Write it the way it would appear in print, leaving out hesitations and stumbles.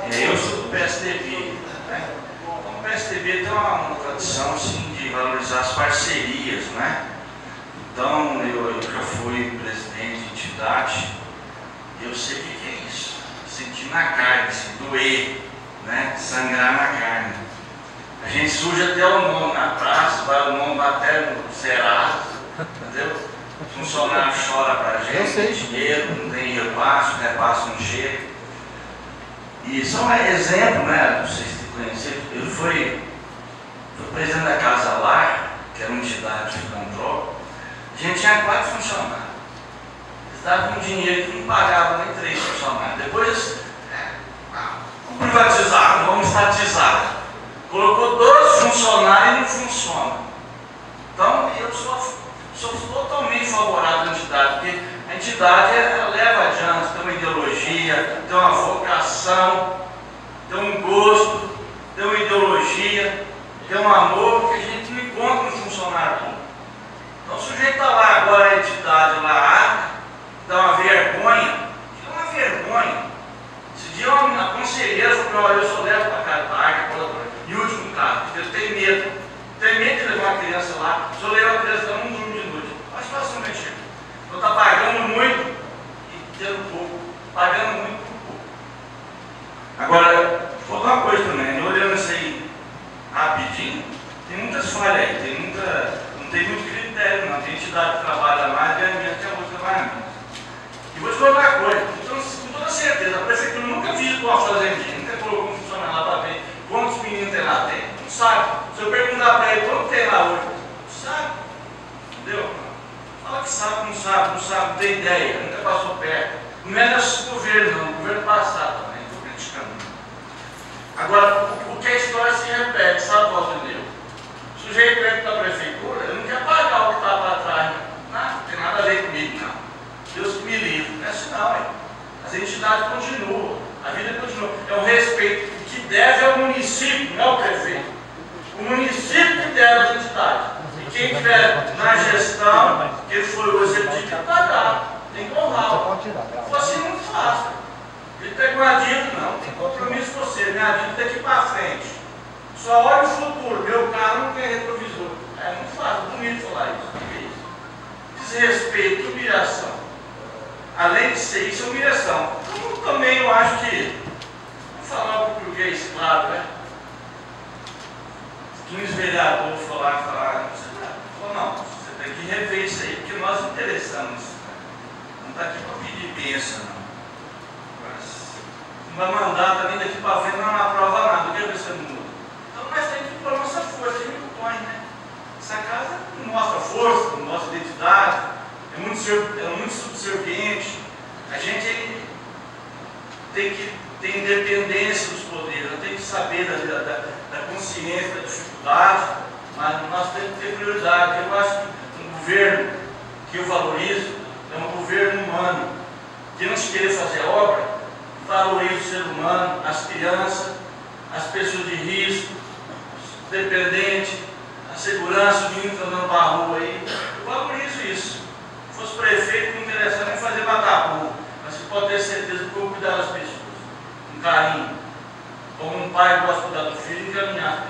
Eu sou do PSDB, né? Então, o PSDB tem uma tradição assim, de valorizar as parcerias, né? Então, eu já fui presidente de entidade, e eu sei o que é isso. Sentir na carne, assim, doer, né? Sangrar na carne. A gente suja até o nome na praça, o nome até no Serasa, entendeu? O funcionário chora pra gente, tem dinheiro, não tem repasso não chega. E só um exemplo, né? Não sei se conheceram, eu fui presidente da Casa Lar, que era uma entidade de controle. A gente tinha 4 funcionários. Eles davam um dinheiro que não pagavam nem 3 funcionários. Depois, vamos privatizar, vamos estatizar. Colocou 12 funcionários e não funciona. Então, eu sou totalmente favorável à entidade, porque a entidade ela leva adiante, tem uma ideologia, tem uma vocação, tem um gosto, tem uma ideologia, tem um amor que a gente não encontra no funcionário público. Então, o sujeito está lá agora, a entidade lá, dá uma vergonha, que é uma vergonha. Esse dia a conselheira falou: olha, eu só levo para carta, e o último caso, porque eu tenho medo de levar uma criança lá. Se eu levar a criança, ela não durmo de noite. Mas situação mentira. Então está pagando muito e tendo pouco. Pagando muito por pouco. Agora, vou falar uma coisa também, olhando isso aí rapidinho, tem muitas falhas aí, não tem muito critério não. Tem entidade que trabalha mais, ganha menos, tem outra que trabalha menos. E vou te falar uma coisa, com toda certeza, a prefeitura nunca visitou uma fazendinha, nunca colocou um funcionário lá para ver quantos meninos tem lá dentro. Não sabe. Se eu perguntar para ele quanto tem lá hoje, não sabe. Entendeu? Fala que sabe, não tem ideia, nunca passou perto. Não é nesse governo, não, o governo passado também, estou criticando. Agora, o que a história se repete, sabe, Valdir? O sujeito entra para a prefeitura, ele não quer pagar o que está para trás, não tem nada a ver comigo, não. Deus que me livre, não é assim não, hein? As entidades continuam, a vida continua. É um respeito. O que deve é o município, não é o prefeito. O município que deve às entidades. E quem estiver na gestão, que foi o executivo, tem que pagar, tem que honrar. Se fosse muito fácil. Ele pegou uma dívida, não, tem compromisso com você, minha dívida daqui para frente. Só olha o futuro, meu carro não tem retrovisor. É muito fácil, bonito falar isso. O que é isso? Desrespeito, humilhação. Além de ser isso, é humilhação. Como também eu acho que, vou falar o português claro, né? 15 vereadores falaram, não, você tem que rever isso aí, porque nós interessamos. Não está aqui para pedir bênção, não. Mas não vai mandar também daqui para frente, não aprova nada, o que você não muda? Então nós temos que pôr a nossa força, a gente não põe, né? Essa casa não mostra força, não mostra identidade, é muito subserviente. A gente tem que ter independência dos poderes, tem que saber da consciência, da dificuldade, mas nós temos que ter prioridade. Eu acho que um governo que eu valorizo é um governo humano, que não se querer fazer obra, valoriza o ser humano, as crianças, as pessoas de risco, os dependentes, a segurança, os meninos andando para a rua aí. Eu valorizo isso. Se fosse prefeito, não interessa nem fazer vagabundo, mas você pode ter certeza que eu vou cuidar das pessoas, com carinho, como um pai gosta de cuidar do filho e encaminhar as pessoas.